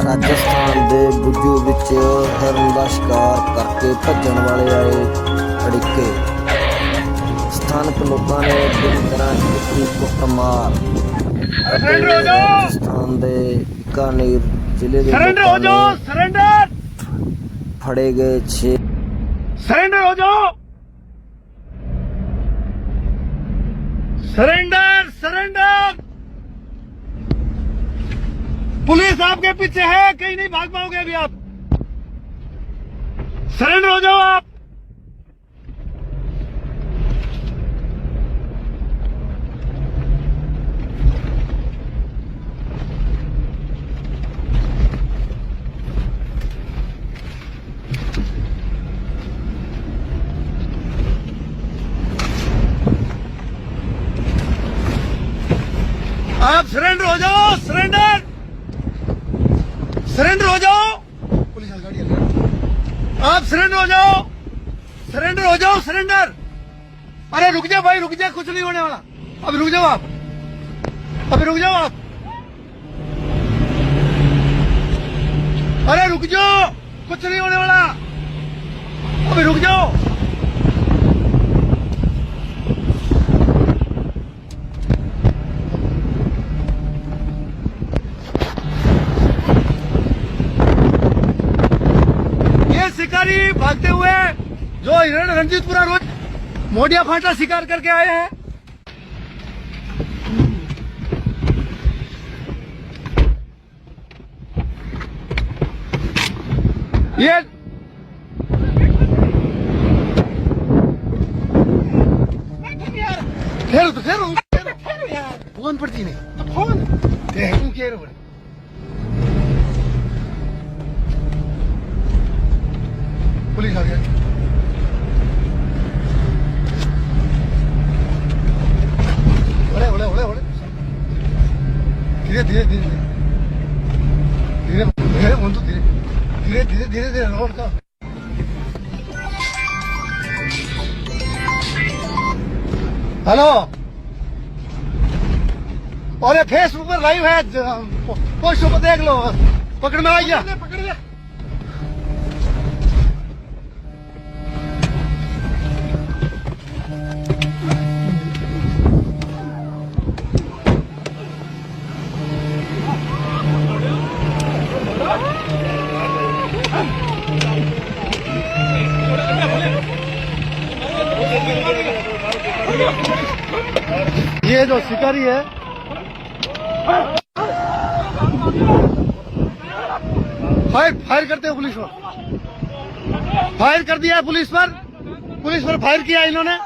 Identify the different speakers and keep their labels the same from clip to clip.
Speaker 1: राजस्थान के बुजू विच हिरन का शिकार करके भजन वाले आए अड़िके। स्थानक लोगों ने बुरी तरह की कुटमार। राजस्थान के बीकानेर जिले के फड़े गए 6।
Speaker 2: सरेंडर हो जाओ। Surrender surrender. पुलिस आपके पीछे है, कहीं नहीं भाग पाओगे अभी आप। सरेंडर हो जाओ आप। आप सरेंडर हो जाओ। सरेंडर सरेंडर हो जाओ। पुलिस गाड़ी आप सरेंडर हो जाओ। सरेंडर हो जाओ। सरेंडर। अरे रुक जाओ भाई, रुक जाओ, कुछ नहीं होने वाला। अभी रुक जाओ आप, अभी रुक जाओ आप। अरे रुक जाओ, कुछ नहीं होने वाला, अभी रुक जाओ। शिकारी भागते हुए जो हिरण रंजीतपुरा रोड मोडिया फाटा शिकार करके आए हैं। ये खेलो तो खेलो यार, फोन पड़ती नहीं फोन खेलो। पुलिस आ गया। ओले ओले ओले ओले। धीरे धीरे धीरे धीरे धीरे तो धीरे धीरे धीरे धीरे धीरे रोड का। हेलो, और ये फेसबुक पर लाइव है, पोस्टर पर देख लो। पकड़ में आ गया, पकड़ लिया। ये जो शिकारी है फायर करते हैं पुलिस पर। फायर कर दिया है पुलिस पर फायर किया है इन्होंने।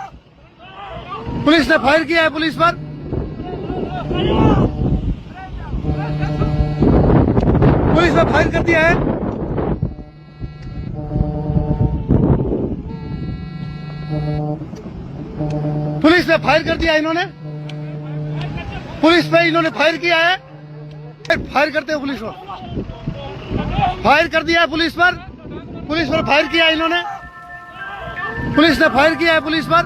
Speaker 2: पुलिस ने फायर किया है पुलिस पर। पुलिस ने फायर कर दिया है। पुलिस ने फायर कर दिया इन्होंने। पुलिस पे इन्होंने फायर किया है। फायर करते हैं पुलिस पर। फायर कर दिया है पुलिस पर फायर किया है इन्होंने। पुलिस ने फायर किया है पुलिस पर।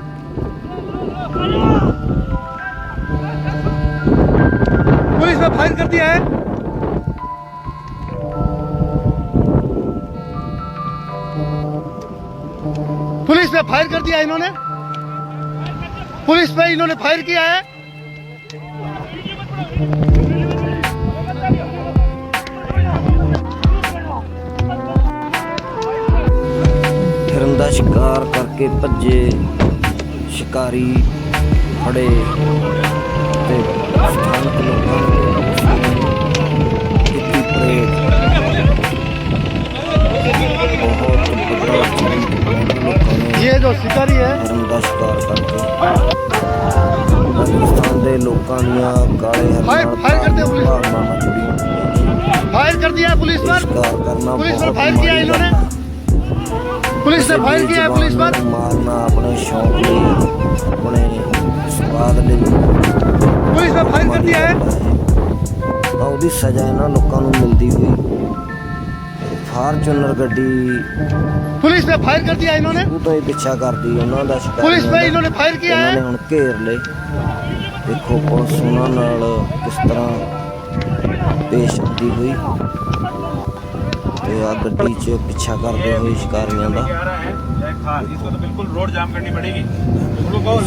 Speaker 2: पुलिस ने फायर कर दिया है। पुलिस ने फायर कर दिया इन्होंने। पुलिस पे इन्होंने फायर किया है।
Speaker 1: हिरन का शिकार करके भजे शिकारी फड़े ते स्थानक लोगों ने परेड बहुत बड़ा।
Speaker 2: ये जो शिकारी है
Speaker 1: हिरन का शिकार करके राजस्थान के लोगों दियां काले हिरन
Speaker 2: फायर करते हैं पुलिस।
Speaker 1: भावनावां जुड़ियां।
Speaker 2: फायर कर दिया है पुलिस पर।
Speaker 1: शिकार करना
Speaker 2: पुलिस पर
Speaker 1: बहुत
Speaker 2: फायर किया
Speaker 1: माड़ी
Speaker 2: इन्होंने।
Speaker 1: गल है।
Speaker 2: पुलिस ने फायर किया है पुलिस पर।
Speaker 1: मारना अपने शौक लिए, अपने स्वाद लिए
Speaker 2: पुलिस ने फायर कर दिया है।
Speaker 1: ਉਹਦੀ सजा ਇਹਨਾਂ ਲੋਕਾਂ ਨੂੰ ਮਿਲਦੀ ਹੋਈ। फार्चूनर गड्डी
Speaker 2: पुलिस ने फायर कर दिया इन्होंने।
Speaker 1: ਉਹ ਤਾਂ ਹੀ ਪਿੱਛਾ ਕਰਦੀ ਉਹਨਾਂ ਦਾ ਸ਼ਿਕਾਰ।
Speaker 2: पुलिस पे इन्होंने फायर किया
Speaker 1: ਇਹਨਾਂ
Speaker 2: है।
Speaker 1: ਨੇ ਹੁਣ ਘੇਰ ਲਏ। ਦੇਖੋ ਪੁਲਿਸ ਉਹਨਾਂ ਨਾਲ ਕਿਸ ਤਰ੍ਹਾਂ ਪੇਸ਼ ਆਉਂਦੀ ਹੋਈ ਤੇ ਆ ਗੱਡੀ 'ਚ ਪਿੱਛਾ ਕਰਦੇ ਹੋਏ ਸ਼ਿਕਾਰੀਆਂ ਦਾ।
Speaker 3: इसको तो बिल्कुल रोड जाम करनी पड़ेगी। लगाओ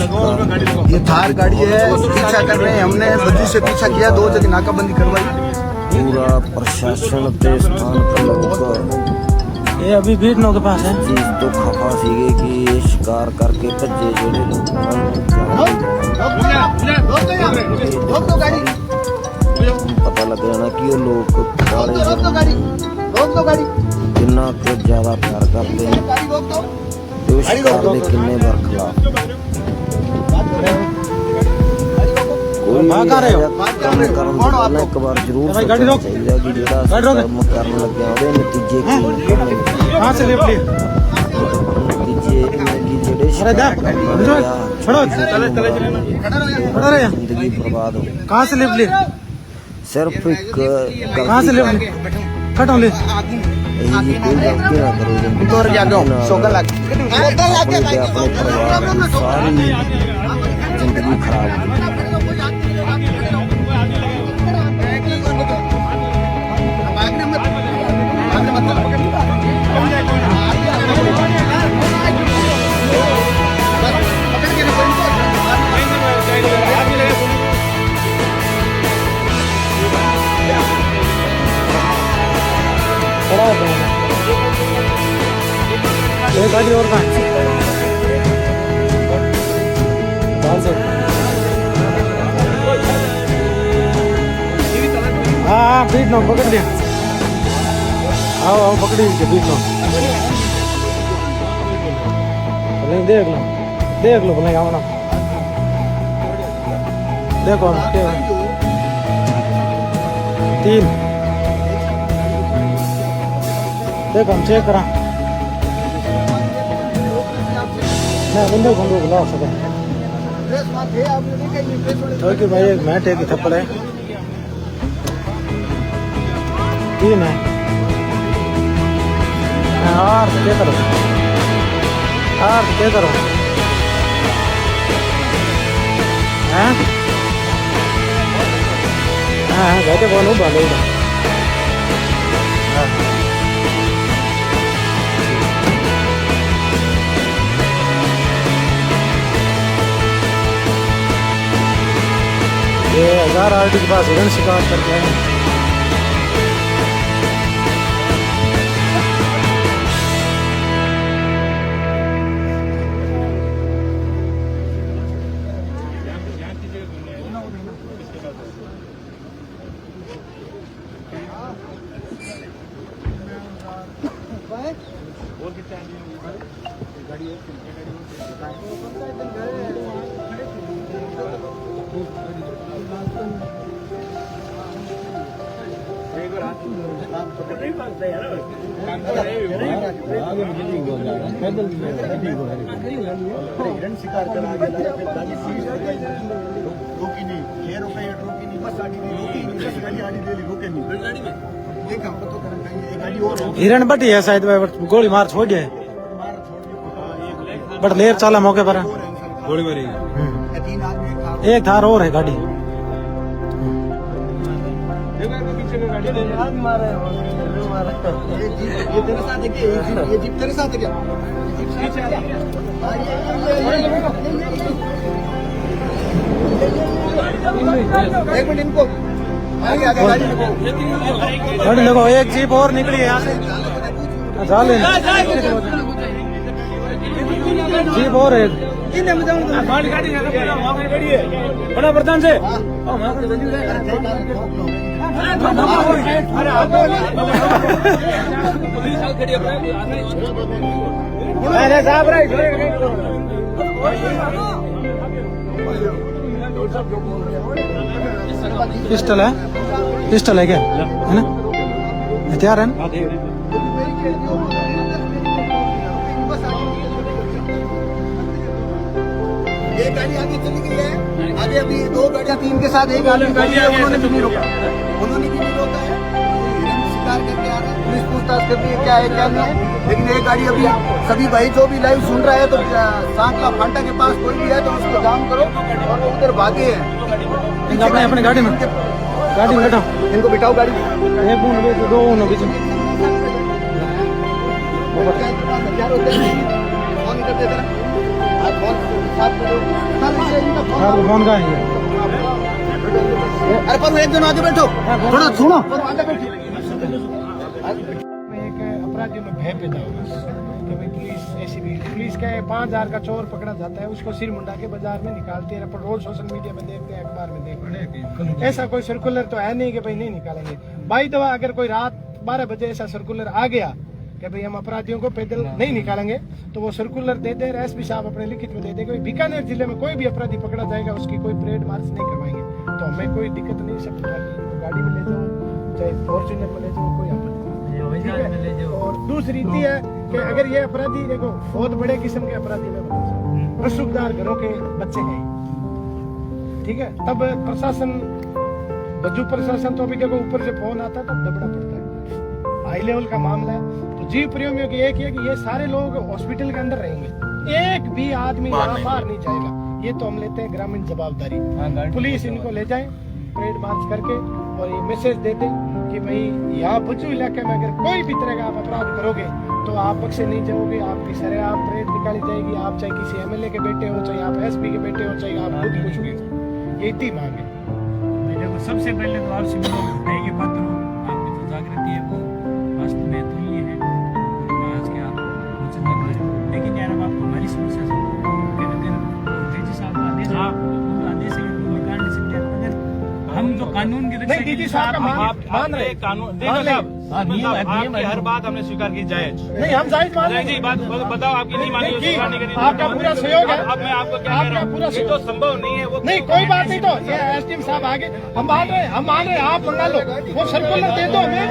Speaker 4: ये थार गाड़ी है, पीछा कर रहे हैं। हमने बज्जू से पीछा किया, 2 जगह नाकाबंदी करवाई।
Speaker 1: पूरा प्रशासन ते स्थानक लोग
Speaker 3: ये अभी बीटनों के पास है।
Speaker 1: चीज तो खफा सीगे कि ये शिकार करके भज्जे जेडे लोग पता लग जाना कि वो लोग कितना कुछ ज्यादा प्यार करते हैं ते उस शिकार दे किन्ने बरखलाफ
Speaker 3: भाग आ रहे हो?
Speaker 1: काम करन ਤੋਂ ਪਹਿਲਾਂ ਇੱਕ ਵਾਰ ਜ਼ਰੂਰ ਸੋਚਣਾ ਚਾਹੀਦਾ ਕਿ ਜਿਹੜਾ ਕੰਮ ਕਰਨ ਲੱਗਿਆ ਉਹਦੇ ਨਤੀਜੇ ਕੀ ਨਿਕਲਣਗੇ।
Speaker 3: कहाँ से लेफ्ट लिए?
Speaker 1: नतीजे कि ਜਿਹੜੇ
Speaker 3: अरे जा, छोड़ो, खड़ा रहे।
Speaker 1: जिंदगी बर्बाद हो
Speaker 3: कहाँ से लेफ्ट लिए?
Speaker 1: सिर्फ एक
Speaker 3: कहाँ से लेफ्ट लिए? कटो ले।
Speaker 1: यही जी कोई गलती ना करो
Speaker 4: तो और क्या कहूं, शोकर लग
Speaker 1: अपने परिवार की सारी जिंदगी खराब हो गई।
Speaker 3: एक गाड़ी और कहाँ? हाँ बीट नो पकड़ लिया। आओ आओ पकड़ी बीट नो। भले देख लो भले आओ ना। देखो ना 3 देखो हम चेक करा। मैं बंदे को बुला सका। ओके भाई एक मैट एक थप्पड़ है 3 है। यार क्या करो हैं? हाँ बैठे बोलो भालो ये 1000 आरटी के पास हिरण शिकार करके आए।
Speaker 4: हिरण शिकार करा गया, गाड़ी सीज हो गई, रोकी नहीं, 6 रुपए रोकी नहीं, बस गाड़ी नहीं रोकी नहीं, बस गाड़ी आड़ी दे ली, रोके नहीं। गाड़ी में देखा तो करना चाहिए, एक गाड़ी और
Speaker 3: हिरण बटी है शायद गोली मार छोड़ दिया है। बट लेर चाला मौके पर
Speaker 4: गोली मारी 3 आदमी
Speaker 3: एक थार और है गाड़ी।
Speaker 4: ये तेरे साथ है क्या? ये जीप तेरे साथ है क्या? एक मिनट इनको आगे गाड़ी
Speaker 3: देखो एक जीप और निकली है यहाँ से। जीप और है बड़ा प्रधान से पिस्टल है क्या है ना? हथियार है ना?
Speaker 4: एक गाड़ी आगे चली गई है, आगे अभी 2 गाड़ियां 3 के साथ एक आदमी गाड़ी है, उन्होंने भी नहीं रोका है। हिरण शिकार करके आ रहे हैं, पुलिस पूछताछ कर रही है क्या है क्या नहीं है। लेकिन एक गाड़ी अभी सभी भाई जो भी लाइव सुन रहा है तो सांकला फांटा के पास कोई भी है तो उसको जाम करो और वो उधर भागे हैं
Speaker 3: अपने गाड़ी में गाड़ी में बैठो
Speaker 4: इनको बिठाओ गाड़ी
Speaker 3: एक बूंद में दो उन्होंने बीच में
Speaker 4: क्या रोते हैं फोन कर देते हैं आज फोन साथ में दो इनका
Speaker 3: फोन का है
Speaker 4: अरे पर एक जन आगे बैठो थोड़ा सुनो पर आगे बैठो
Speaker 3: एक अपराधियों में भय पैदा होगा कि भाई पुलिस ऐसी भी पुलिस के 5,000 का चोर पकड़ा जाता है उसको सिर मुंडा के बाजार में निकालते हैं अपन रोज सोशल मीडिया में देखते हैं अखबार में देखते हैं ऐसा कोई सर्कुलर तो है नहीं कि भाई नहीं निकालेंगे भाई दवा अगर कोई रात 12 बजे ऐसा सर्कुलर आ गया कि भाई हम अपराधियों को पैदल नहीं निकालेंगे तो वो सर्कुलर दे दे एसपी साहब अपने लिखित में दे देंगे बीकानेर जिले में कोई भी अपराधी पकड़ा जाएगा उसकी कोई परेड मार्च नहीं करवाएंगे तो हमें कोई दिक्कत नहीं सब गाड़ी में ले जाओ चाहे फॉर्च्यूनर में ले जाओ कोई आपत्ति नहीं। और दूसरी रीति है कि अगर ये अपराधी देखो बहुत बड़े किस्म के अपराधी में रसूखदार घरों के बच्चे हैं ठीक है तब प्रशासन बज्जू प्रशासन तो अभी देखो ऊपर से फोन आता है तब दबड़ा पड़ता है हाई लेवल का मामला है तो जीव प्रेमियों की एक ही है कि ये सारे लोग हॉस्पिटल के अंदर रहेंगे एक भी आदमी यहाँ बाहर नहीं जाएगा ये तो हम लेते हैं ग्रामीण जवाबदारी पुलिस इनको ले जाए परेड मार्च करके और ये मैसेज दे दें कि भाई यहाँ बज्जू इलाके में अगर कोई भी तरह का आप अपराध करोगे तो आप बख्शे नहीं जाओगे आपकी सरेआम परेड निकाली जाएगी आप चाहे किसी एमएलए के बेटे हो चाहे आप एसपी के बेटे हो चाहे आप खुद कुछ भी ये इतनी मांग है
Speaker 5: देखो सबसे पहले तो आपसे भाई के पात्र हो आपकी जो जागृति है वो वास्तव में तो ये है आज के आप लेकिन यार अब आपको हमारी समस्या से तेजी साहब आदेश आदेश से निकाल नहीं सकते अगर हम जो कानून की रक्षा
Speaker 3: दीदी साहब का मान रहे
Speaker 5: कानून देखो साहब आपकी हर बात हमने स्वीकार की जायज
Speaker 3: नहीं हम जायज मान रहे
Speaker 5: जी बात बताओ आपकी नहीं मानी स्वीकार नहीं करी
Speaker 3: आपका पूरा सहयोग है
Speaker 5: अब मैं आपको क्या कह रहा हूँ
Speaker 3: पूरा
Speaker 5: ये तो संभव नहीं है वो
Speaker 3: नहीं कोई बात नहीं तो ये एसडीएम साहब आगे हम मान रहे हैं आप मंगा लो वो सर्कुलर दे दो हमें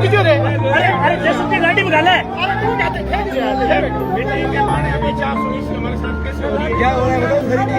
Speaker 5: क्यों नहीं है गाड़ी में डाला है
Speaker 4: क्या हो रहा है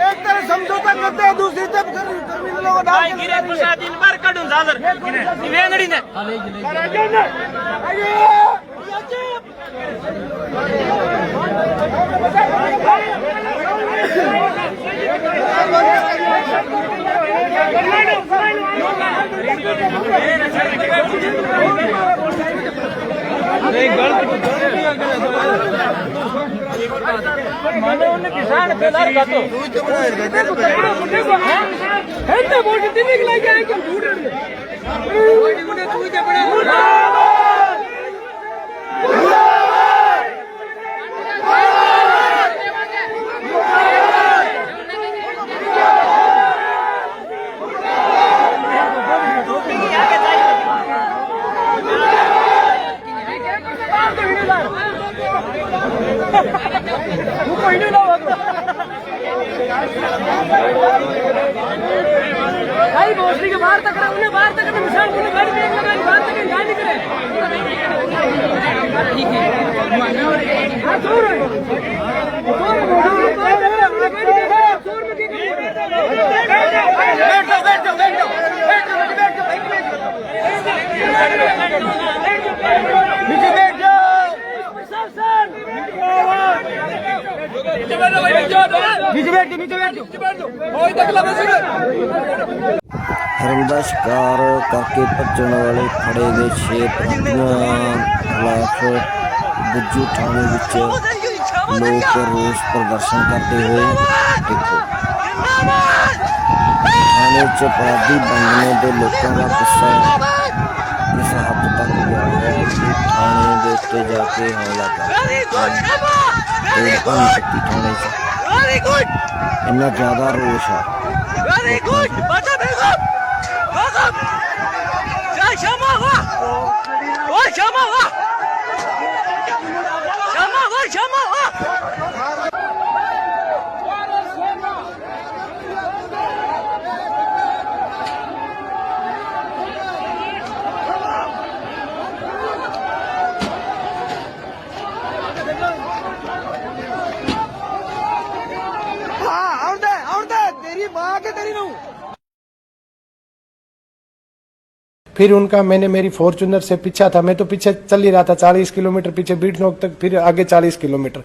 Speaker 3: एक तरफ समझौता करते हैं दूसरी तरफ टर्मिनलों को डाल किसान भाई भोसड़ी के बाहर तक उन्हें बाहर तक निशान को गाड़ी में लगा बाहर तक गाड़ी निकले ठीक है हां छोड़ छोड़
Speaker 1: हिरण का शिकार करके भजन वाले फड़े गए 6 खिलाफ बुज्जू थाने विच लोग रोष प्रदर्शन करते हुए देखो थाने च अपराधी बनने के लोगों का गुस्सा इस हद तक गया है कि थाने के उत्ते जाके हमला कर थाने च इन्ना ज्यादा रोष है।
Speaker 3: फिर उनका मैंने मेरी फॉर्च्यूनर से पीछा था, मैं तो पीछे चल ही रहा था 40 किलोमीटर पीछे बीट नोक तक, फिर आगे 40 किलोमीटर।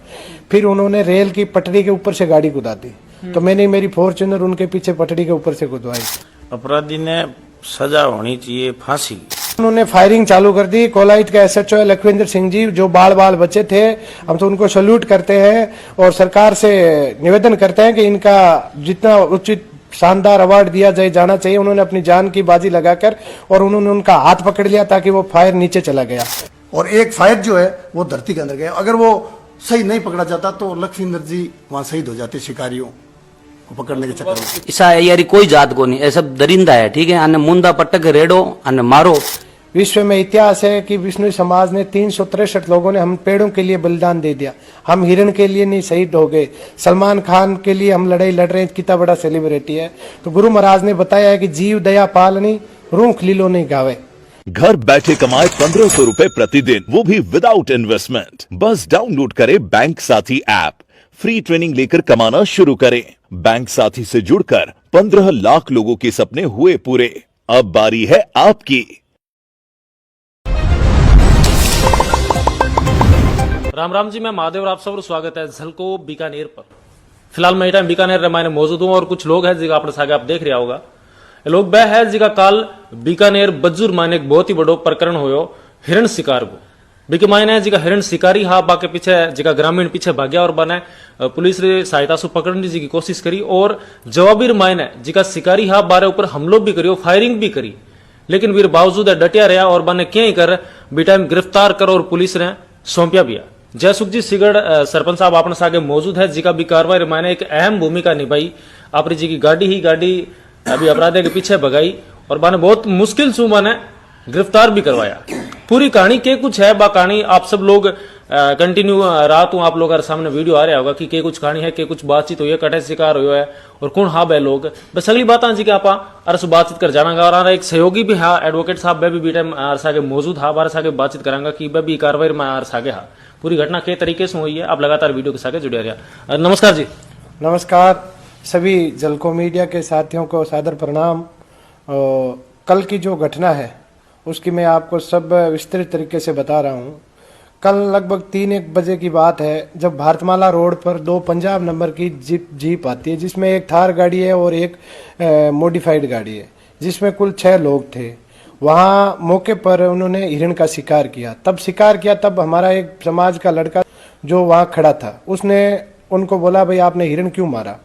Speaker 3: फिर उन्होंने रेल की पटरी के ऊपर से गाड़ी कुदा दी, तो मैंने मेरी फॉर्च्यूनर उनके पीछे पटरी के ऊपर से कुदवाई।
Speaker 6: अपराधी ने सजा होनी चाहिए, फांसी।
Speaker 3: उन्होंने फायरिंग चालू कर दी। कोलाइट के एसएचओ लखविंदर सिंह जी जो बाल बचे थे, हम तो उनको सल्यूट करते हैं और सरकार से निवेदन करते हैं कि इनका जितना उचित शानदार अवार्ड दिया जाना चाहिए। उन्होंने अपनी जान की बाजी लगाकर और उन्होंने उनका हाथ पकड़ लिया ताकि वो फायर नीचे चला गया।
Speaker 7: और एक फायर जो है वो धरती के अंदर गया। अगर वो सही नहीं पकड़ा जाता तो लखविंदर जी वहां शहीद हो जाते शिकारियों को पकड़ने के चक्कर में।
Speaker 8: ऐसा यारी कोई जात को नहीं, ऐसा दरिंदा है, ठीक है। अन्य मुंदा पटक रेडो अन्य मारो।
Speaker 3: विश्व में इतिहास है कि विष्णु समाज ने 363 लोगों ने हम पेड़ों के लिए बलिदान दे दिया, हम हिरण के लिए नहीं शहीद हो गए। सलमान खान के लिए हम लड़ाई लड़ रहे हैं, कितना बड़ा सेलिब्रिटी है। तो गुरु महाराज ने बताया है कि जीव दया पालनी रूख लीलो नहीं गावे।
Speaker 9: घर बैठे कमाए 1500 रुपए प्रतिदिन, वो भी विदाउट इन्वेस्टमेंट। बस डाउनलोड करें बैंक साथी ऐप, फ्री ट्रेनिंग लेकर कमाना शुरू करें। बैंक साथी से जुड़कर 15 लाख लोगों के सपने हुए पूरे। अब बारी है आपकी।
Speaker 10: राम राम जी, मैं महादेव और आप सबका स्वागत है झलको बीकानेर पर। फिलहाल मैं टाइम बीकानेर मैंने मौजूद हूँ और कुछ लोग हैं जिनका अपने सागे आप देख रहा होगा। ये लोग वह है जिनका काल बीकानेर बज्जूर माने एक बहुत ही बड़ो प्रकरण होयो हिरण शिकार को। बीके मायने जिका हिरण शिकारी हा बाके पीछे जिका ग्रामीण पीछे भाग्या और बने पुलिस रे सहायता से पकड़ने जी की कोशिश करी और जवाबीर मायने जिका शिकारी हा बारे ऊपर हमलो भी करी और फायरिंग भी करी, लेकिन वीर बावजूद डटिया रहा और बने क्या कर बेटाइम गिरफ्तार करो और पुलिस ने सौंपिया भी। जयसुख जी सिगड़ सरपंच साहब अपने सागे मौजूद है, जिका भी कार्रवाई मायने एक अहम भूमिका निभाई। आपरी जी की गाड़ी अभी अपराधी के पीछे भगाई और माने बहुत मुश्किल से माने गिरफ्तार भी करवाया। पूरी कहानी के कुछ है बा कहानी आप सब लोग कंटिन्यू रात हूँ आप लोग सामने वीडियो आ रहा होगा कि के कुछ कहानी है, के कुछ बातचीत हुई है, कटे शिकार हुआ है और कौन हाँ बे लोग बस अगली बात जी के आप अरस बातचीत कर जाना। और एक सहयोगी भी हाँ एडवोकेट साहब वे भी बीटे सागे मौजूद हाँ बारे सागे बातचीत करांगा कि वे भी कार्रवाई में सागे हाँ पूरी घटना के तरीके से हुई है। आप लगातार वीडियो के साथ जुड़े रहिए। नमस्कार जी।
Speaker 3: नमस्कार सभी जलको मीडिया के साथियों को सादर प्रणाम। कल की जो घटना है उसकी मैं आपको सब विस्तृत तरीके से बता रहा हूँ। कल लगभग 3-1 बजे की बात है जब भारतमाला रोड पर 2 पंजाब नंबर की जीप आती है जिसमें एक थार गाड़ी है और एक मॉडिफाइड गाड़ी है जिसमें कुल 6 लोग थे। वहाँ मौके पर उन्होंने हिरण का शिकार किया। तब हमारा एक समाज का लड़का जो वहाँ खड़ा था उसने उनको बोला भाई आपने हिरण क्यों मारा,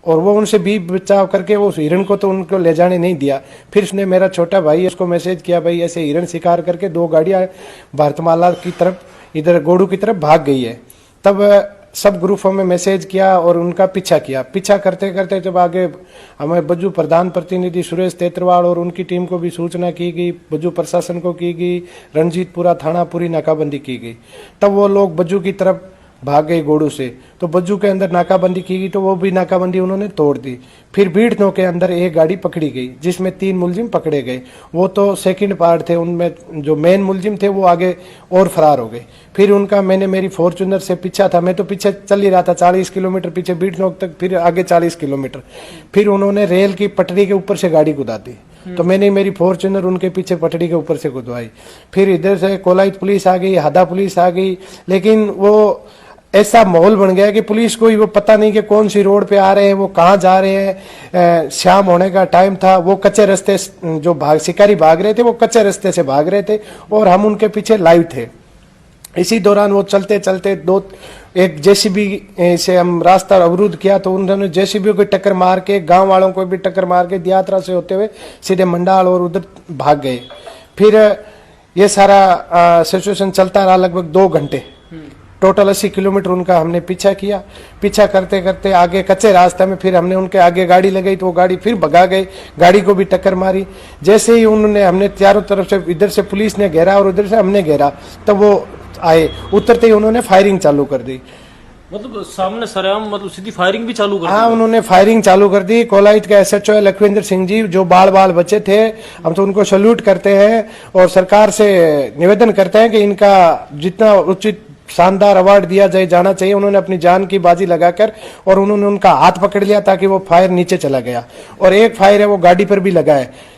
Speaker 3: और वो उनसे भी बचाव करके वो उस हिरण को तो उनको ले जाने नहीं दिया। फिर उसने मेरा छोटा भाई उसको मैसेज किया भाई ऐसे हिरण शिकार करके 2 गाड़ियां भारतमाला की तरफ इधर गोड़ू की तरफ भाग गई है। तब सब ग्रुपों में मैसेज किया और उनका पीछा करते करते जब आगे हमें बज्जू प्रधान प्रतिनिधि सुरेश तेतरवाल और उनकी टीम को भी सूचना की गई, बज्जू प्रशासन को की गई, रणजीतपुरा थाना पूरी नाकाबंदी की गई। तब वो लोग बज्जू की तरफ भाग गए गोड़ू से, तो बज्जू के अंदर नाकाबंदी की गई तो वो भी नाकाबंदी उन्होंने तोड़ दी। फिर बीड़नो के अंदर एक गाड़ी पकड़ी गई जिसमें 3 मुलजिम पकड़े गए। वो तो सेकंड पार्ट थे, उनमें जो मेन मुलजिम थे वो आगे और फरार हो गए। फिर उनका मैंने मेरी फॉर्च्यूनर से पीछा था, मैं तो पीछे चल ही रहा था 40 किलोमीटर पीछे बीड़नो तक, फिर आगे 40 किलोमीटर। फिर उन्होंने रेल की पटरी के ऊपर से गाड़ी कुदा दी, तो मैंने मेरी फॉर्च्यूनर उनके पीछे पटरी के ऊपर से कुदवाई। फिर इधर से कोलाइट पुलिस आ गई, हादा पुलिस आ गई, लेकिन वो ऐसा माहौल बन गया कि पुलिस को ही वो पता नहीं कि कौन सी रोड पे आ रहे हैं, वो कहाँ जा रहे हैं। शाम होने का टाइम था, वो कच्चे रास्ते जो शिकारी भाग रहे थे वो कच्चे रास्ते से भाग रहे थे और हम उनके पीछे लाइव थे। इसी दौरान वो चलते चलते एक जेसीबी से हम रास्ता अवरुद्ध किया तो उन्होंने जेसीबी को टक्कर मार के, गांव वालों को भी टक्कर मार के दियात्रा से होते हुए सीधे मंडाल और उधर भाग गए। फिर ये सारा सिचुएशन चलता रहा लगभग 2 घंटे। टोटल 80 किलोमीटर उनका हमने पीछा किया। पीछा करते करते आगे कच्चे रास्ते में फिर हमने उनके आगे गाड़ी लगाई तो वो गाड़ी फिर भगा गई, गाड़ी को भी टक्कर मारी। जैसे ही हमने चारों तरफ से, इधर से पुलिस ने घेरा और उधर से हमने घेरा, तब वो आए। उतरते ही उन्होंने फायरिंग चालू कर दी।
Speaker 10: मतलब सामने सरेआम मतलब सीधी फायरिंग भी चालू कर दी?
Speaker 3: हाँ, उन्होंने फायरिंग चालू कर दी। कोलाइट के SHO है लखविंदर सिंह जी, जो बाल बचे थे, हम तो उनको सैल्यूट करते हैं और सरकार से निवेदन करते हैं कि इनका जितना उचित शानदार अवार्ड दिया जाना चाहिए। उन्होंने अपनी जान की बाजी लगाकर और उन्होंने उनका हाथ पकड़ लिया ताकि वो फायर नीचे चला गया। और एक फायर है वो गाड़ी पर भी लगा है।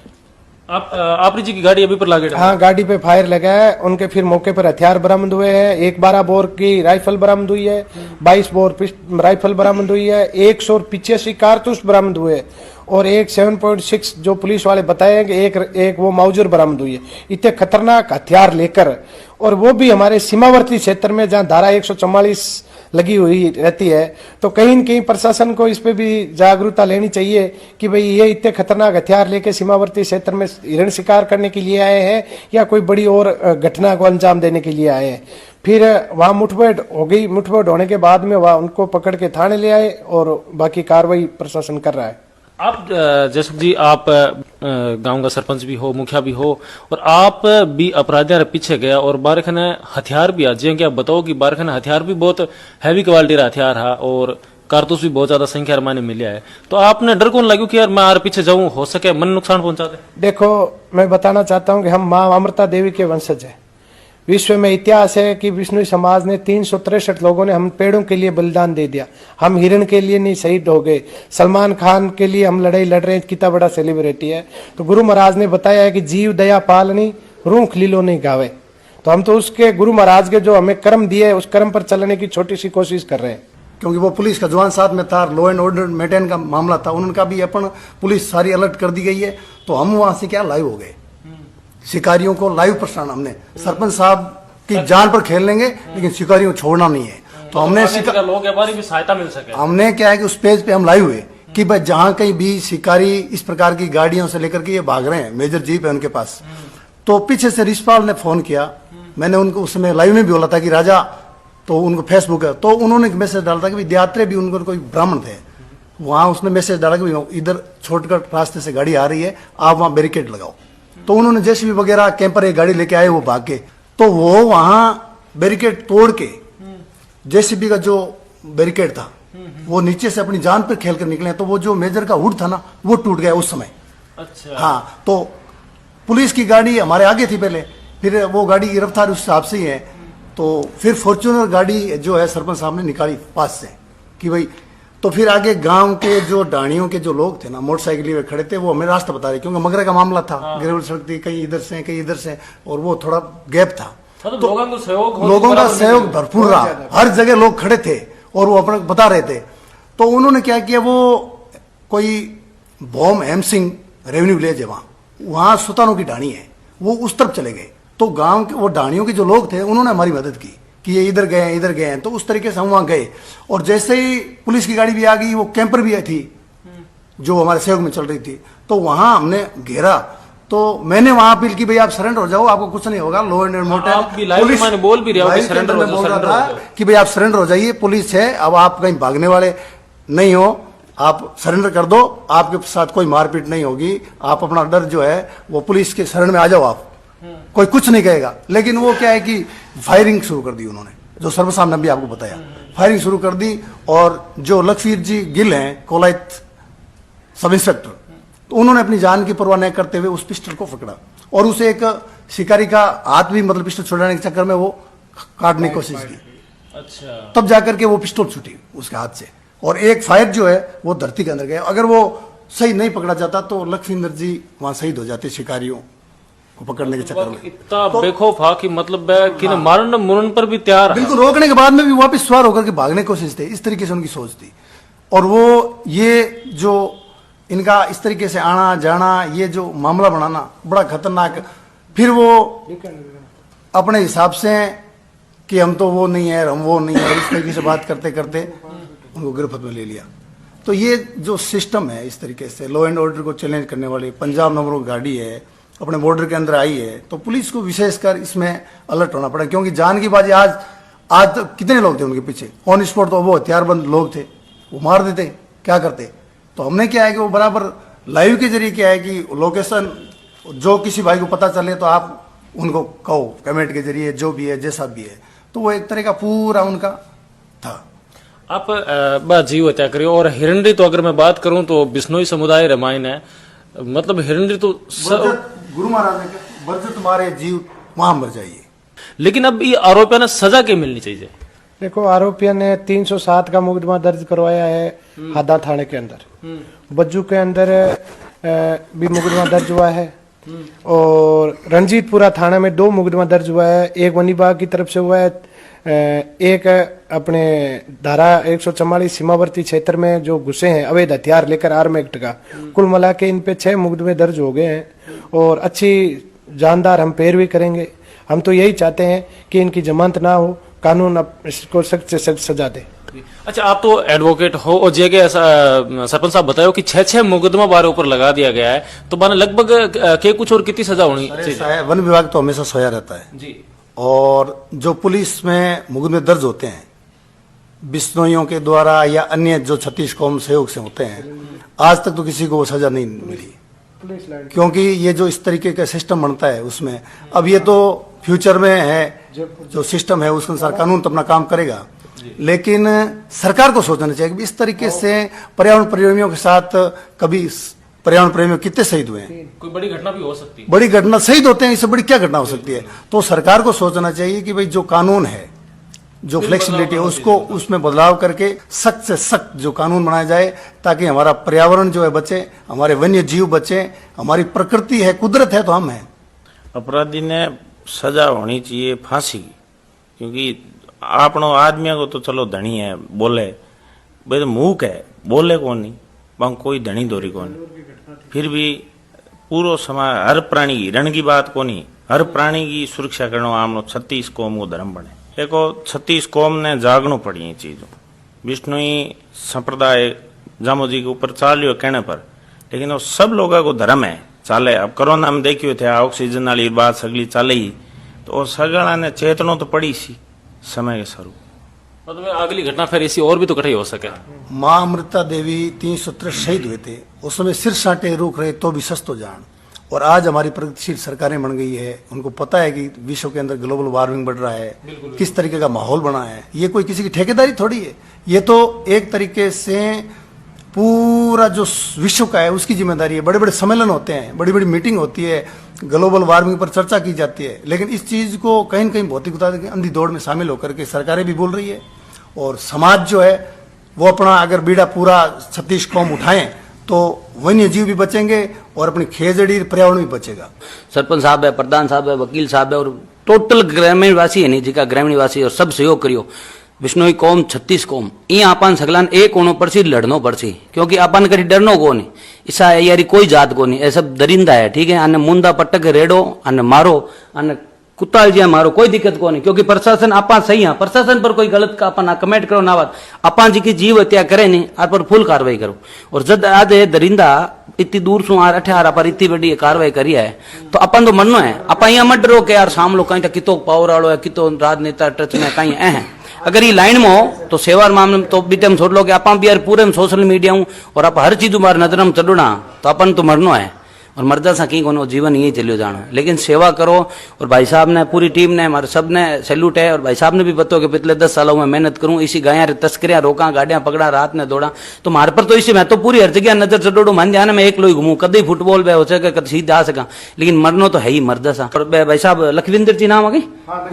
Speaker 10: आपरी जी की गाड़ी अभी पर लगे?
Speaker 3: हाँ, गाड़ी पे फायर लगा है। उनके फिर मौके पर हथियार बरामद हुए हैं। एक 12 बोर की राइफल बरामद हुई है, 22 बोर राइफल बरामद हुई है, 185 कारतूस बरामद हुए और एक 7.6 जो पुलिस वाले बताए हैं कि एक वो माउजर बरामद हुई है। इतने खतरनाक हथियार लेकर, और वो भी हमारे सीमावर्ती क्षेत्र में जहां धारा 144 लगी हुई रहती है। तो कहीं न कहीं प्रशासन को इस पे भी जागरूकता लेनी चाहिए कि भाई ये इतने खतरनाक हथियार लेके सीमावर्ती क्षेत्र में हिरण शिकार करने के लिए आए हैं या कोई बड़ी और घटना को अंजाम देने के लिए आए हैं। फिर वहां मुठभेड़ हो गई। मुठभेड़ होने के बाद में वह उनको पकड़ के थाने ले आए और बाकी कार्रवाई प्रशासन कर रहा है।
Speaker 10: आप जैसे जी, आप गांव का सरपंच भी हो, मुखिया भी हो, और आप भी अपराधियों के पीछे गया और बारखने हथियार भी आज क्या बताओ कि बारखने हथियार भी बहुत हैवी क्वालिटी का हथियार है और कारतूस भी बहुत ज्यादा संख्या माने मिले है। तो आपने डर कौन लगे कि यार मैं यार पीछे जाऊं, हो सके मन नुकसान पहुंचा दे?
Speaker 3: देखो, मैं बताना चाहता हूं कि हम माँ अमृता देवी के वंशज हैं। विश्व में इतिहास है कि विष्णु समाज ने 363 लोगों ने हम पेड़ों के लिए बलिदान दे दिया। हम हिरण के लिए नहीं शहीद हो गए। सलमान खान के लिए हम लड़ाई लड़ रहे हैं, कितना बड़ा सेलिब्रिटी है। तो गुरु महाराज ने बताया है कि जीव दया पालनी रूख लीलो नहीं गावे। तो हम तो उसके गुरु महाराज के जो हमें कर्म दिए उस कर्म पर चलने की छोटी सी कोशिश कर रहे हैं।
Speaker 7: क्योंकि वो पुलिस का जवान साथ में था, लॉ एंड ऑर्डर मेंटेन का मामला था, उनका भी अपन पुलिस सारी अलर्ट कर दी गई है। तो हम वहां से क्या लाइव हो गए, शिकारियों को लाइव प्रसारण। हमने सरपंच साहब की जान पर खेल लेंगे लेकिन शिकारियों को छोड़ना नहीं है। तो हमने
Speaker 10: लोग व्यापारी भी सहायता मिल सके,
Speaker 7: हमने क्या है कि उस पेज पे हम लाइव हुए कि भाई जहां कहीं भी शिकारी इस प्रकार की गाड़ियों से लेकर के ये भाग रहे हैं, मेजर जीप है उनके पास। तो पीछे से रिशपाल ने फोन किया, मैंने उनको उस समय लाइव में भी बोला था कि राजा, तो उनको फेसबुक है, तो उन्होंने मैसेज डाला था कि विद्यार्थी भी उनको कोई ब्राह्मण थे, वहां उसने मैसेज डाला कि इधर शॉर्टकट रास्ते से गाड़ी आ रही है, आप वहां बैरिकेड लगाओ। तो उन्होंने जेसीबी वगैरह कैंपर एक गाड़ी लेके आए, वो भाग के, तो वो वहां बैरिकेड तोड़ के जेसीबी का जो बैरिकेड था वो नीचे से अपनी जान पर खेल कर निकले। तो वो जो मेजर का हुड था ना वो टूट गया उस समय।
Speaker 10: अच्छा।
Speaker 7: हाँ, तो पुलिस की गाड़ी हमारे आगे थी पहले, फिर वो गाड़ी की रफ्तार उस हिसाब से ही है। तो फिर फॉर्च्यूनर गाड़ी जो है सरपंच साहब ने निकाली पास से कि भाई, तो फिर आगे गांव के जो डाणियों के जो लोग थे ना मोटरसाइकिल में खड़े थे, वो हमें रास्ता बता रहे, क्योंकि मगरे का मामला था, ग्रेवल सड़क थी, कहीं इधर से कहीं इधर से, और वो थोड़ा गैप था।
Speaker 10: तो लोगों
Speaker 7: का सहयोग भरपूर रहा, हर जगह लोग खड़े थे और वो अपना बता रहे थे। तो उन्होंने क्या किया, वो कोई बॉम हेम सिंह रेवेन्यू विलेज है, वहां सुतानों की डाणी है, वो उस तरफ चले गए। तो गांव के वो डाणियों के जो लोग थे उन्होंने हमारी मदद की कि ये इधर गए इधर गए हैं। तो उस तरीके से हम वहां गए और जैसे ही पुलिस की गाड़ी भी आ गई, वो कैंपर भी आई थी जो हमारे सहयोग में चल रही थी, तो वहां हमने घेरा। तो मैंने वहां अपील की, भाई आप सरेंडर हो जाओ, आपको कुछ नहीं होगा, लॉ एंड ऑर्डर पुलिस मैंने बोल भी रहा कि भाई आप सरेंडर हो जाइए, पुलिस है, अब आप कहीं भागने वाले नहीं हो, आप सरेंडर कर दो, आपके साथ कोई मारपीट नहीं होगी, आप अपना डर जो है वो पुलिस के शरण में आ जाओ, आप कोई कुछ नहीं कहेगा। लेकिन वो क्या है कि फायरिंग शुरू कर दी उन्होंने, जो सर्व साहब ने भी आपको बताया, फायरिंग शुरू कर दी। और जो लखवीर जी गिल हैं कोलाइट सब इंस्पेक्टर, तो उन्होंने अपनी जान की परवाह नहीं करते हुए उस पिस्टल को पकड़ा और उसे एक शिकारी का हाथ भी, मतलब पिस्टल छुड़ाने के चक्कर में वो काटने की कोशिश की।
Speaker 10: अच्छा।
Speaker 7: तब जाकर के वो पिस्टल छूटी उसके हाथ से और एक फायर जो है वो धरती के अंदर गया। अगर वो सही नहीं पकड़ा जाता तो लखविंदर जी वहां शहीद हो जाते शिकारियों को पकड़ने के चक्कर में।
Speaker 10: इतना बेखौफ हा कि मतलब है कि मारन मुरन पर भी तैयार है।
Speaker 7: बिल्कुल, रोकने के बाद में भी वापस सवार होकर के भागने की कोशिश थे, इस तरीके से उनकी सोच थी। और वो ये जो इनका इस तरीके से आना जाना, ये जो मामला बनाना बड़ा खतरनाक। फिर वो अपने हिसाब से कि हम तो वो नहीं है, हम वो नहीं है, इस तरीके से बात करते करते उनको गिरफ्त में ले लिया। तो ये जो सिस्टम है, इस तरीके से लॉ एंड ऑर्डर को चैलेंज करने वाली पंजाब नंबर की गाड़ी है, अपने बॉर्डर के अंदर आई है, तो पुलिस को विशेषकर इसमें अलर्ट होना पड़ा। क्योंकि जान की बाजी आज तो कितने लोग थे उनके पीछे, ऑन स्पॉट तो वो हथियारबंद लोग थे, वो मार देते, क्या करते। तो हमने क्या है कि वो बराबर लाइव के जरिए क्या है कि लोकेशन जो किसी भाई को पता चले तो आप उनको कहो कमेंट के जरिए, जो भी है जैसा भी है। तो वो एक तरह का पूरा उनका था।
Speaker 10: आप बात जीव हत्या करियो। और हिरण्डी तो अगर मैं बात करूं तो बिश्नोई समुदाय रामायण है, मतलब हिरण्डी तो
Speaker 7: गुरु महाराज ने बरजत मारे जीव वहां मर जाइए।
Speaker 10: लेकिन अब ये आरोपियों ने सजा क्या मिलनी चाहिए?
Speaker 3: देखो, आरोपियों ने 307 का मुकदमा दर्ज करवाया है हादा थाने के अंदर। बज्जू के अंदर भी मुकदमा दर्ज हुआ है और रंजीतपुरा थाना में 2 मुकदमा दर्ज हुआ है। एक वनी विभाग की तरफ से हुआ है, एक अपने धारा 144 सीमावर्ती क्षेत्र में जो घुसे हैं अवैध हथियार लेकर आर्म एक्ट का। कुल मिला के इन पे 6 मुकदमे दर्ज हो गए हैं और अच्छी जानदार हम पैरवी करेंगे। हम तो यही चाहते हैं कि इनकी जमानत ना हो, कानून इसको सख्त से सख्त सजा दे।
Speaker 10: अच्छा, आप तो एडवोकेट हो और जे के ऐसा सरपंच साहब बताओ कि 6 मुकदमा बारे ऊपर लगा दिया गया है, तो माने लगभग के कुछ और कितनी सजा होनी चाहिए?
Speaker 7: वन विभाग तो हमेशा सोया रहता है
Speaker 10: जी।
Speaker 7: और जो पुलिस में मुकदमे दर्ज होते हैं बिश्नोइयों के द्वारा या अन्य जो 36 कौम सहयोग से होते हैं, आज तक तो किसी को वो सजा नहीं मिली। क्योंकि ये जो इस तरीके का सिस्टम बनता है उसमें, अब ये तो फ्यूचर में है जो सिस्टम है उसके अनुसार कानून तो अपना काम करेगा, लेकिन सरकार को सोचना चाहिए कि इस तरीके से पर्यावरण प्रेमियों के साथ कभी पर्यावरण प्रेमियों कितने शहीद हुए हैं।
Speaker 10: कोई बड़ी घटना भी हो सकती है,
Speaker 7: बड़ी घटना शहीद होते हैं, इससे बड़ी क्या घटना हो सकती है। तो सरकार को सोचना चाहिए कि भाई जो कानून है, जो फ्लेक्सिबिलिटी है, उसको उसमें बदलाव करके सख्त से सख्त जो कानून बनाया जाए ताकि हमारा पर्यावरण जो है बचे, हमारे वन्य जीव बचे, हमारी प्रकृति है, कुदरत है तो हम हैं।
Speaker 6: अपराधी ने सजा होनी चाहिए फांसी की, क्योंकि आपनो आदमियों को तो चलो धनी है बोले, भाई तो मूक है बोले कौन नहीं, वहां कोई धनी दोरी कौन, फिर भी पूरा समाज हर प्राणी की रण की बात को नहीं, हर प्राणी की सुरक्षा करना आमनो 36 कौम को धर्म बने। देखो 36 कौम ने जागनो पड़ी ये चीजों। बिश्नोई संप्रदाय जामो जी के ऊपर चाल लियो कहने पर, लेकिन वो सब लोगों को धर्म है चाले। अब कोरोना में देखियो थे ऑक्सीजन वाली बात सगली चाले ही, तो सगला ने चेतनो तो पड़ी सी समय के स्वरूप।
Speaker 10: मतलब अगली घटना फिर ऐसी और भी तो कठिन हो सके।
Speaker 7: माँ अमृता देवी 303 शहीद हुए थे, उस समय सिर साटे रुक रहे तो भी सस्तो जान। और आज हमारी प्रगतिशील सरकारें बन गई है, उनको पता है कि विश्व के अंदर ग्लोबल वार्मिंग बढ़ रहा है, किस तरीके का माहौल बना है। ये कोई किसी की ठेकेदारी थोड़ी है, ये तो एक तरीके से पूरा जो विश्व का है उसकी जिम्मेदारी है। बड़े बड़े सम्मेलन होते हैं, बड़ी बड़ी मीटिंग होती है, ग्लोबल वार्मिंग पर चर्चा की जाती है, लेकिन इस चीज को कहीं न कहीं भौतिकता की अंधी दौड़ में शामिल होकर के सरकारें भी बोल रही है और समाज जो है वो अपना अगर बीड़ा पूरा 36 कौम उठाएं तो वन्य जीव भी बचेंगे और अपनी खेजड़ी पर्यावरण भी बचेगा।
Speaker 8: सरपंच साहब है, प्रधान साहब है, वकील साहब है और टोटल ग्रामीण वासी है नहीं जी का ग्रामीण वासी और सब सहयोग करियो। बिश्नोई कौम 36 कौम ये अपन सगलान एक होनो पड़सी, लड़नो पड़सी, क्योंकि अपन कभी डरनो को नहीं, ऐसा यारी कोई जात को नहीं, ऐसा दरिंदा है ठीक है। अन्य मुंदा पटक रेड़ो, अन्य मारो, अन्य कुत्ता जिया मारो, कोई दिक्कत को नहीं, क्योंकि प्रशासन आपा सही है, प्रशासन पर कोई गलत का अपन कमेंट करो ना बात, अपा जी की जीव हत्या करे नहीं आप पर फुल कार्रवाई करो। और जब आज दरिंदा इतनी दूर सु आर 18 पर इतनी बड़ी कार्रवाई करी है तो अपन तो मनो है, अपा यहाँ मत डरो कि यार शाम लोग कहीं तक कितो पावर वालों है, कितो राजनेता टच में कहीं है। अगर ये लाइन में हो तो सेवार मामले में तो बीते हम छोड़ लो कि आप भी यार पूरे में सोशल मीडिया हूँ और आप हर चीज मार नजर में चलना तो अपन तो मरनो है और मर्दा सा कहीं कोनो जीवन यही चलियो जाना। लेकिन सेवा करो और भाई साहब ने पूरी टीम ने हमारे सब ने सैल्यूट है और भाई साहब ने भी बताओ कि पिछले 10 सालों में मेहनत करूं, इसी गाया तस्करियां रोका, गाड़ियां पकड़ा, रात में दौड़ा, तो मार पर तो इसी मैं तो पूरी हर जगह नजर चढ़ोड़ू मन ध्यान में एक लोग घूमू, कभी फुटबॉल पे हो सके कभी सीधा आ सका, लेकिन मरनो तो है ही मर्दा सा। और भाई साहब लखविंदर जी नाम आ गई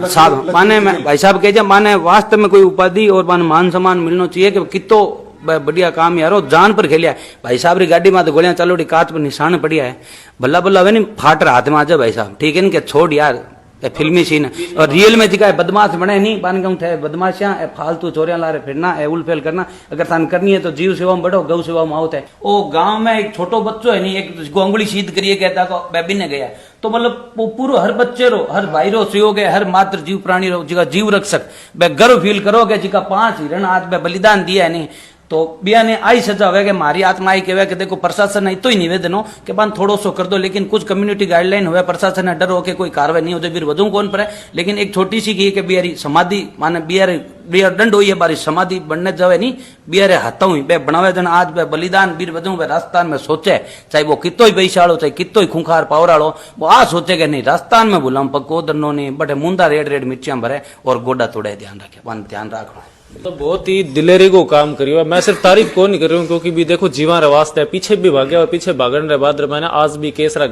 Speaker 8: साहब माने भाई साहब कह माने वास्तव में कोई उपाधि और मान सम्मान मिलना चाहिए कि कितो बढ़िया काम यारो जान पर खेलिया है। भाई साहब री गाड़ी में तो गोलियां चलोड़ी, कांच पर निशान पड़िया है, भला भला वे नहीं फाट रहा हाथ में आ जाए भाई साहब, ठीक है ना, छोड़ यार ये फिल्मी सीन है। और रियल में जिका बदमाश बने नहीं बान गाँव थे बदमाशियां फालतू चोरियां ला रहे फिरना है, उलफेल करना, अगर थान करनी है तो जीव सेवा में बढ़ो, गौ सेवा में आओ थे। ओ गांव में एक छोटो बच्चो है नहीं, एक गोंगली सीध करिए कहता को बेबी ने गया, तो मतलब वो पूरा हर बच्चे रो, हर भाई रो सहयोग है, हर मात्र जीव प्राणी रो जिका जीव रक्षक बे गर्व फील करोगे, जिका 5 हिरण आज बे बलिदान दिया है नहीं, तो बिया ने आई सजा हुआ कि मारी आत्मा आई कहे कि देखो प्रशासन ने तो ही निवेदन हो कि बन थोड़ो सो कर दो, लेकिन कुछ कम्युनिटी गाइडलाइन हुआ, प्रशासन ने डर हो के कोई कार्रवाई नहीं होती, फिर वजू कौन पर है। लेकिन एक छोटी सी की कि बिहारी समाधि माने बिहार दंड हुई है, बारी समाधि बनने जावे नहीं, बिहारे हाथों ही बे बनावे जन आज बे बलिदान वीर वजू बे राजस्थान में सोचे, चाहे वो कितो ही पैसाड़ो चाहे कितो ही खूंखार पावराड़ो, वो आ सोचे कि नहीं राजस्थान में बुलाम पक्को दनो नहीं बटे मुंदा रेड रेड मिर्चियां भरे और गोडा तोड़े, ध्यान रखे वन ध्यान रखो।
Speaker 10: तो बहुत ही दिलेरी को काम करियो। मैं सिर्फ तारीफ को नहीं कर रही हूँ, क्योंकि भी देखो जीवा रे वास्ते पीछे भी भाग्या और पीछे भागने रे बाद मैंने आज भी केस रहा